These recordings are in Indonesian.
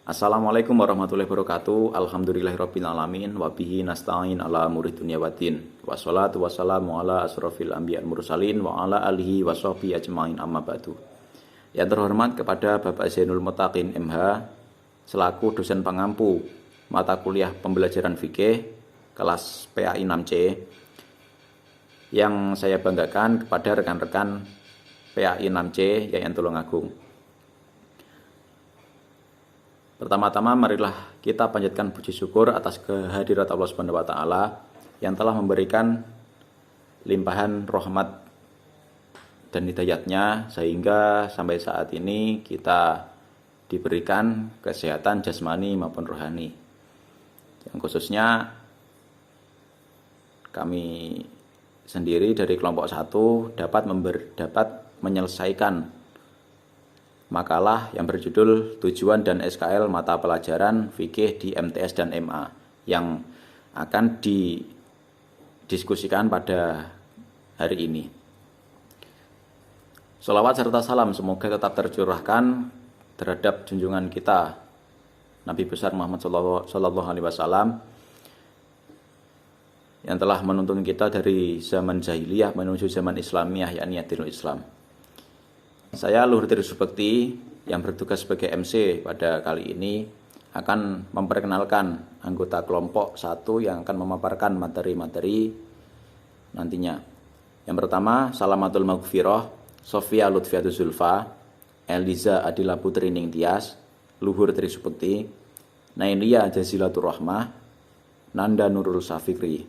Assalamualaikum warahmatullahi wabarakatuh. Alhamdulillahirabbil alamin wa bihi nasta'in ala umuri dunya waddin. Wassalatu wassalamu ala asrofil anbiya'i mursalin wa ala alihi washabbihi ajmain amma ba'du. Yang terhormat kepada Bapak Zainul Muttaqin MH selaku dosen pengampu mata kuliah pembelajaran fikih kelas PAI 6C, yang saya banggakan kepada rekan-rekan PAI 6C Yayan Tulungagung. Pertama-tama marilah kita panjatkan puji syukur atas kehadirat Allah Subhanahu wa taala yang telah memberikan limpahan rahmat dan hidayatnya sehingga sampai saat ini kita diberikan kesehatan jasmani maupun rohani. Yang khususnya kami sendiri dari kelompok 1 dapat menyelesaikan makalah yang berjudul Tujuan dan SKL Mata Pelajaran Fikih di MTS dan MA yang akan didiskusikan pada hari ini. Sholawat serta salam semoga tetap tercurahkan terhadap junjungan kita Nabi besar Muhammad Sallallahu Alaihi Wasallam yang telah menuntun kita dari zaman jahiliyah menuju zaman Islamiyah, yakni Dinul Islam. Saya Luhur Trisubekti yang bertugas sebagai MC pada kali ini akan memperkenalkan anggota kelompok 1 yang akan memaparkan materi-materi nantinya. Yang pertama, Salamatul Maghfirah, Sofia Lutfiatul Zulfa, Eliza Adila Putri Ningtyas, Luhur Trisubekti, Nailia Jazilatur Rahmah, Nanda Nurul Safikri.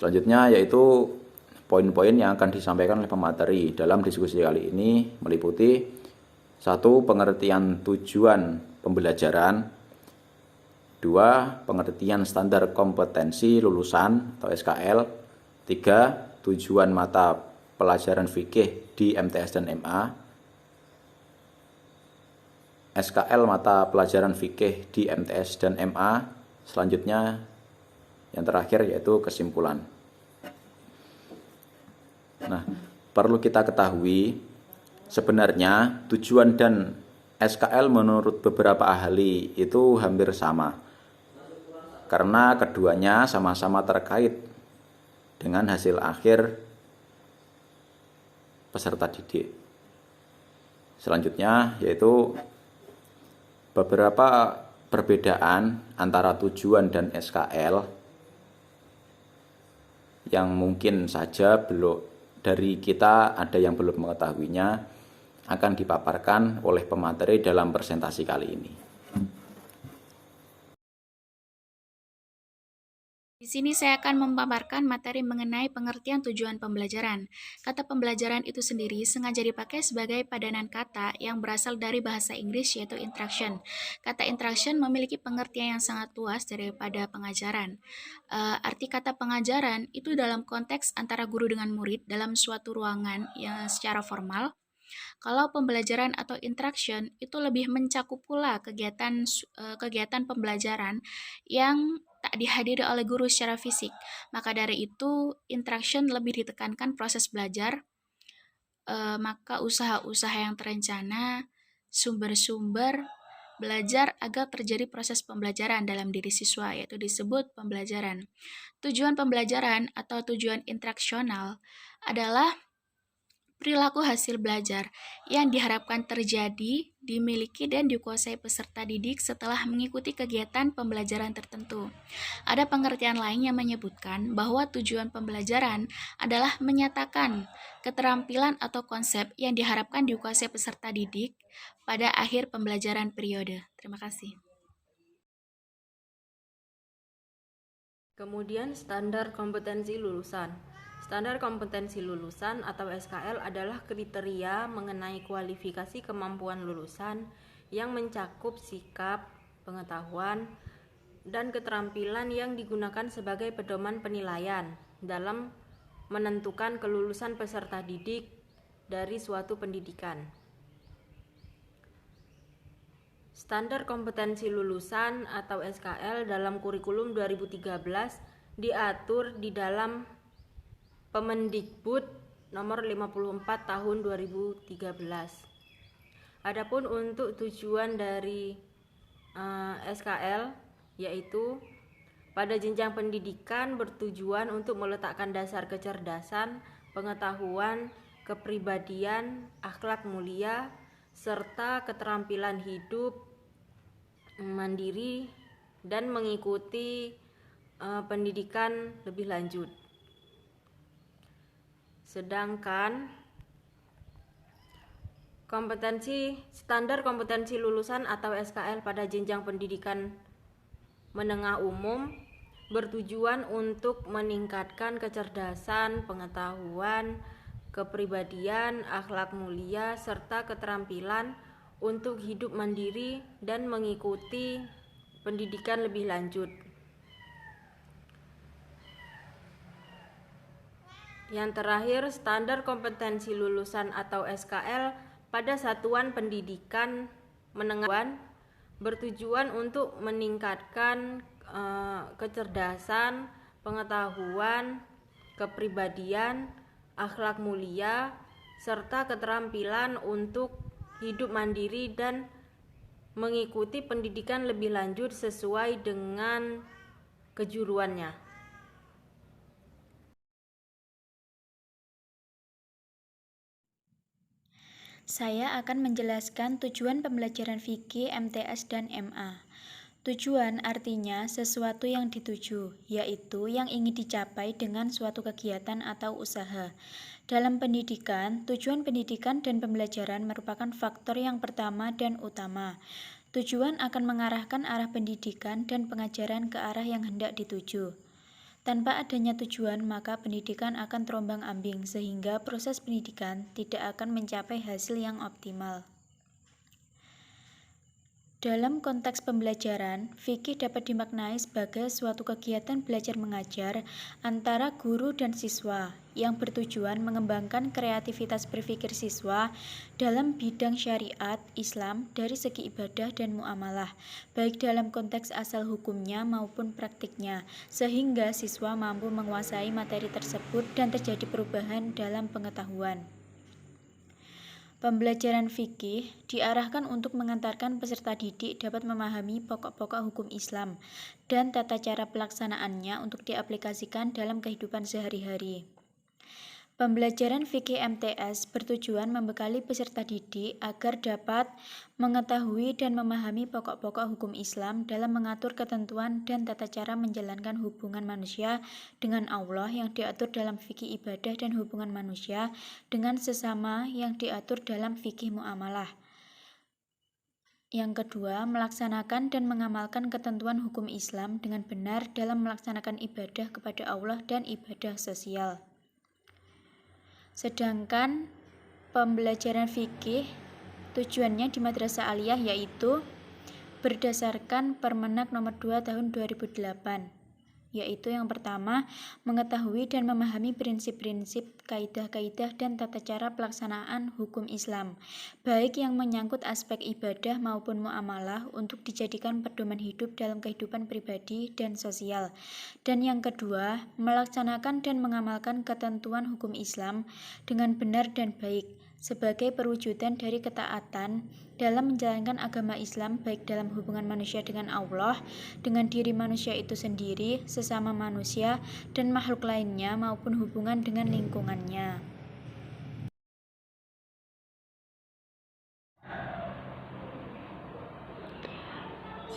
Selanjutnya yaitu poin-poin yang akan disampaikan oleh pemateri dalam diskusi kali ini meliputi 1. Pengertian tujuan pembelajaran, 2. Pengertian standar kompetensi lulusan atau SKL, 3. Tujuan mata pelajaran fikih di MTS dan MA, SKL mata pelajaran fikih di MTS dan MA. Selanjutnya yang terakhir yaitu kesimpulan. Nah, perlu kita ketahui sebenarnya tujuan dan SKL menurut beberapa ahli itu hampir sama, karena keduanya sama-sama terkait dengan hasil akhir peserta didik. Selanjutnya yaitu beberapa perbedaan antara tujuan dan SKL yang mungkin saja belum dari kita ada yang belum mengetahuinya akan dipaparkan oleh pemateri dalam presentasi kali ini. Di sini saya akan memaparkan materi mengenai pengertian tujuan pembelajaran. Kata pembelajaran itu sendiri sengaja dipakai sebagai padanan kata yang berasal dari bahasa Inggris yaitu interaction. Kata interaction memiliki pengertian yang sangat luas daripada pengajaran. Arti kata pengajaran itu dalam konteks antara guru dengan murid dalam suatu ruangan yang secara formal. Kalau pembelajaran atau interaction itu lebih mencakup pula kegiatan pembelajaran yang tak dihadiri oleh guru secara fisik. Maka dari itu, interaction lebih ditekankan proses belajar, maka usaha-usaha yang terencana, sumber-sumber belajar agar terjadi proses pembelajaran dalam diri siswa, yaitu disebut pembelajaran. Tujuan pembelajaran atau tujuan interaksional adalah perilaku hasil belajar yang diharapkan terjadi, dimiliki, dan dikuasai peserta didik setelah mengikuti kegiatan pembelajaran tertentu. Ada pengertian lain yang menyebutkan bahwa tujuan pembelajaran adalah menyatakan keterampilan atau konsep yang diharapkan dikuasai peserta didik pada akhir pembelajaran periode. Terima kasih. Kemudian standar kompetensi lulusan. Standar kompetensi lulusan atau SKL adalah kriteria mengenai kualifikasi kemampuan lulusan yang mencakup sikap, pengetahuan, dan keterampilan yang digunakan sebagai pedoman penilaian dalam menentukan kelulusan peserta didik dari suatu pendidikan. Standar kompetensi lulusan atau SKL dalam kurikulum 2013 diatur di dalam Permendikbud nomor 54 tahun 2013. Adapun untuk tujuan dari SKL yaitu pada jenjang pendidikan bertujuan untuk meletakkan dasar kecerdasan, pengetahuan, kepribadian, akhlak mulia, serta keterampilan hidup mandiri dan mengikuti pendidikan lebih lanjut. Sedangkan standar kompetensi lulusan atau SKL pada jenjang pendidikan menengah umum bertujuan untuk meningkatkan kecerdasan, pengetahuan, kepribadian, akhlak mulia, serta keterampilan untuk hidup mandiri dan mengikuti pendidikan lebih lanjut. Yang terakhir, standar kompetensi lulusan atau SKL pada satuan pendidikan menengah bertujuan untuk meningkatkan kecerdasan, pengetahuan, kepribadian, akhlak mulia, serta keterampilan untuk hidup mandiri dan mengikuti pendidikan lebih lanjut sesuai dengan kejuruannya. Saya akan menjelaskan tujuan pembelajaran fikih, MTS, dan MA. Tujuan artinya sesuatu yang dituju, yaitu yang ingin dicapai dengan suatu kegiatan atau usaha. Dalam pendidikan, tujuan pendidikan dan pembelajaran merupakan faktor yang pertama dan utama. Tujuan akan mengarahkan arah pendidikan dan pengajaran ke arah yang hendak dituju. Tanpa adanya tujuan, maka pendidikan akan terombang-ambing sehingga proses pendidikan tidak akan mencapai hasil yang optimal. Dalam konteks pembelajaran, fikih dapat dimaknai sebagai suatu kegiatan belajar mengajar antara guru dan siswa yang bertujuan mengembangkan kreativitas berpikir siswa dalam bidang syariat Islam dari segi ibadah dan muamalah, baik dalam konteks asal hukumnya maupun praktiknya, sehingga siswa mampu menguasai materi tersebut dan terjadi perubahan dalam pengetahuan. Pembelajaran fikih diarahkan untuk mengantarkan peserta didik dapat memahami pokok-pokok hukum Islam dan tata cara pelaksanaannya untuk diaplikasikan dalam kehidupan sehari-hari. Pembelajaran fikih MTS bertujuan membekali peserta didik agar dapat mengetahui dan memahami pokok-pokok hukum Islam dalam mengatur ketentuan dan tata cara menjalankan hubungan manusia dengan Allah yang diatur dalam fikih ibadah dan hubungan manusia dengan sesama yang diatur dalam fikih muamalah. Yang kedua, melaksanakan dan mengamalkan ketentuan hukum Islam dengan benar dalam melaksanakan ibadah kepada Allah dan ibadah sosial. Sedangkan pembelajaran fikih tujuannya di Madrasah Aliyah yaitu berdasarkan Permenak nomor 2 tahun 2008, yaitu yang pertama, mengetahui dan memahami prinsip-prinsip, kaidah-kaidah dan tata cara pelaksanaan hukum Islam, baik yang menyangkut aspek ibadah maupun muamalah untuk dijadikan pedoman hidup dalam kehidupan pribadi dan sosial. Dan yang kedua, melaksanakan dan mengamalkan ketentuan hukum Islam dengan benar dan baik, sebagai perwujudan dari ketaatan dalam menjalankan agama Islam baik dalam hubungan manusia dengan Allah, dengan diri manusia itu sendiri, sesama manusia, dan makhluk lainnya maupun hubungan dengan lingkungannya.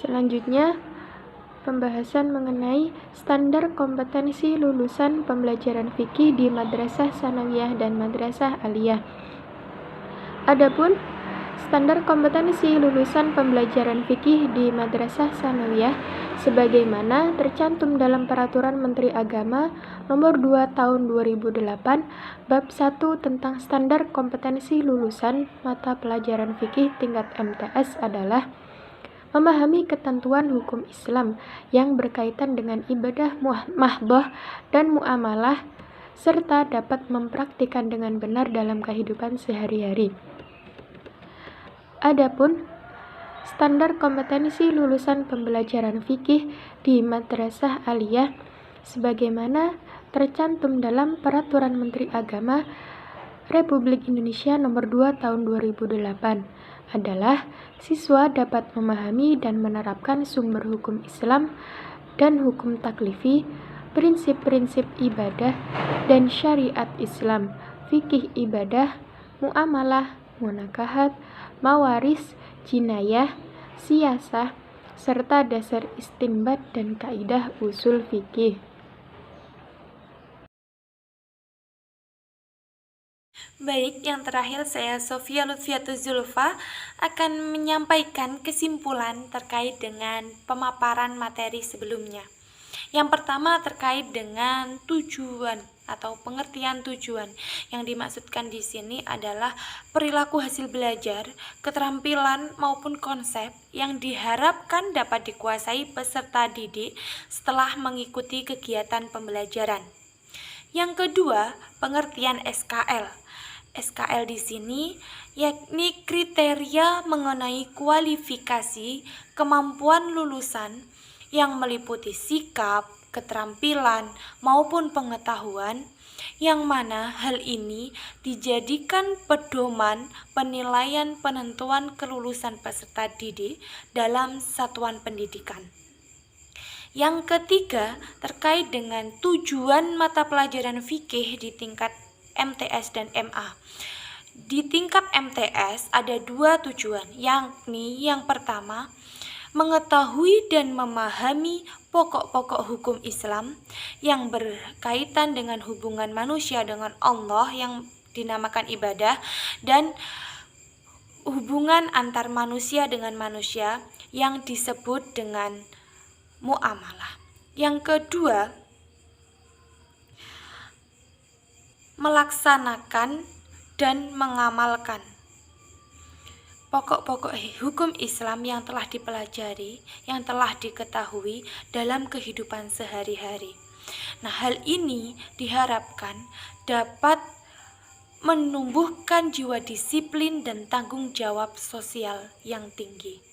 Selanjutnya, pembahasan mengenai standar kompetensi lulusan pembelajaran fikih di Madrasah Tsanawiyah dan Madrasah Aliyah. Adapun standar kompetensi lulusan pembelajaran fikih di Madrasah Tsanawiyah sebagaimana tercantum dalam Peraturan Menteri Agama Nomor 2 Tahun 2008 Bab 1 tentang standar kompetensi lulusan mata pelajaran fikih tingkat MTS adalah memahami ketentuan hukum Islam yang berkaitan dengan ibadah mahdoh dan muamalah serta dapat mempraktikkan dengan benar dalam kehidupan sehari-hari. Adapun standar kompetensi lulusan pembelajaran fikih di Madrasah Aliyah sebagaimana tercantum dalam Peraturan Menteri Agama Republik Indonesia Nomor 2 Tahun 2008 adalah siswa dapat memahami dan menerapkan sumber hukum Islam dan hukum taklifi, prinsip-prinsip ibadah dan syariat Islam, fikih ibadah, muamalah, munakahat, mawaris, jinayah, siyasah, serta dasar istinbat dan kaidah usul fikih. Baik, yang terakhir saya Sofia Lutfiatus Zulfa akan menyampaikan kesimpulan terkait dengan pemaparan materi sebelumnya. Yang pertama terkait dengan tujuan atau pengertian tujuan. Yang dimaksudkan di sini adalah perilaku hasil belajar, keterampilan maupun konsep yang diharapkan dapat dikuasai peserta didik setelah mengikuti kegiatan pembelajaran. Yang kedua, pengertian SKL. SKL di sini yakni kriteria mengenai kualifikasi kemampuan lulusan yang meliputi sikap, keterampilan, maupun pengetahuan, yang mana hal ini dijadikan pedoman penilaian penentuan kelulusan peserta didik dalam satuan pendidikan. Yang ketiga, terkait dengan tujuan mata pelajaran fikih di tingkat MTS dan MA. Di tingkat MTS ada dua tujuan, yakni yang pertama, mengetahui dan memahami pokok-pokok hukum Islam yang berkaitan dengan hubungan manusia dengan Allah yang dinamakan ibadah, dan hubungan antar manusia dengan manusia yang disebut dengan muamalah. Yang kedua, melaksanakan dan mengamalkan pokok-pokok hukum Islam yang telah dipelajari, yang telah diketahui dalam kehidupan sehari-hari. Nah, hal ini diharapkan dapat menumbuhkan jiwa disiplin dan tanggung jawab sosial yang tinggi.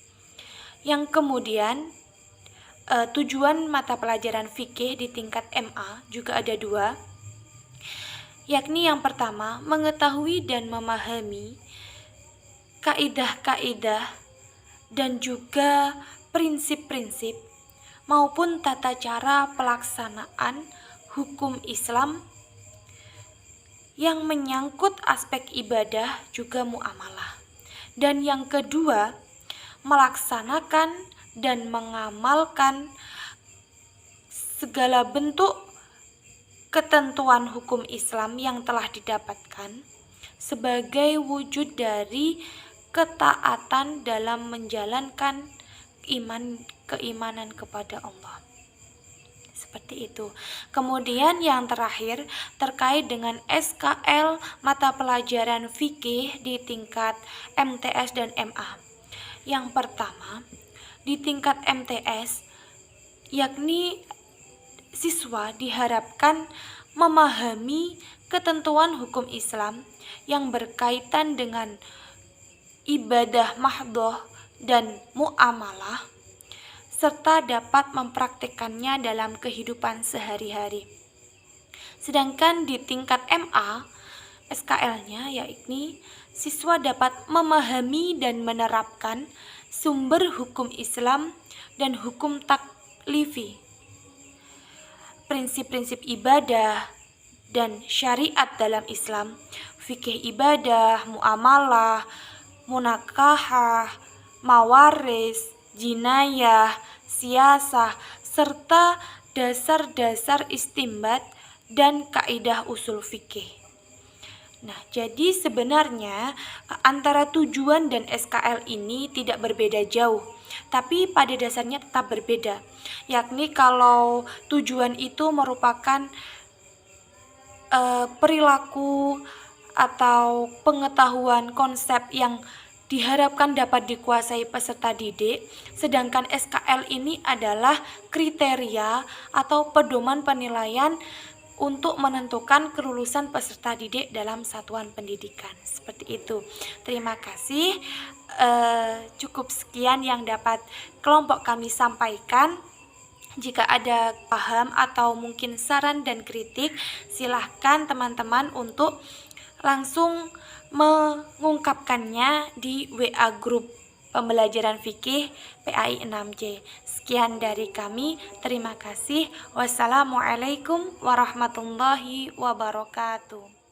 Yang kemudian, tujuan mata pelajaran fikih di tingkat MA juga ada dua, yakni yang pertama, mengetahui dan memahami kaidah-kaidah dan juga prinsip-prinsip maupun tata cara pelaksanaan hukum Islam yang menyangkut aspek ibadah juga muamalah. Dan yang kedua, melaksanakan dan mengamalkan segala bentuk ketentuan hukum Islam yang telah didapatkan sebagai wujud dari ketaatan dalam menjalankan keimanan kepada Allah. Seperti itu. Kemudian yang terakhir terkait dengan SKL mata pelajaran fikih di tingkat MTS dan MA. Yang pertama, di tingkat MTS yakni siswa diharapkan memahami ketentuan hukum Islam yang berkaitan dengan ibadah mahdhoh dan muamalah, serta dapat mempraktikkannya dalam kehidupan sehari-hari. Sedangkan di tingkat MA, SKL-nya yakni siswa dapat memahami dan menerapkan sumber hukum Islam dan hukum taklifi, prinsip-prinsip ibadah dan syariat dalam Islam, fikih ibadah, muamalah, munakahah, mawaris, jinayah, siyasah, serta dasar-dasar istinbat dan kaidah usul fikih. Nah, jadi sebenarnya antara tujuan dan SKL ini tidak berbeda jauh, tapi pada dasarnya tetap berbeda. Yakni kalau tujuan itu merupakan perilaku atau pengetahuan konsep yang diharapkan dapat dikuasai peserta didik, sedangkan SKL ini adalah kriteria atau pedoman penilaian untuk menentukan kelulusan peserta didik dalam satuan pendidikan. Seperti itu. Terima kasih. Cukup sekian yang dapat kelompok kami sampaikan. Jika ada paham atau mungkin saran dan kritik, silahkan teman-teman untuk langsung mengungkapkannya di WA grup pembelajaran fikih PAI 6C. Sekian dari kami, terima kasih. Wassalamualaikum warahmatullahi wabarakatuh.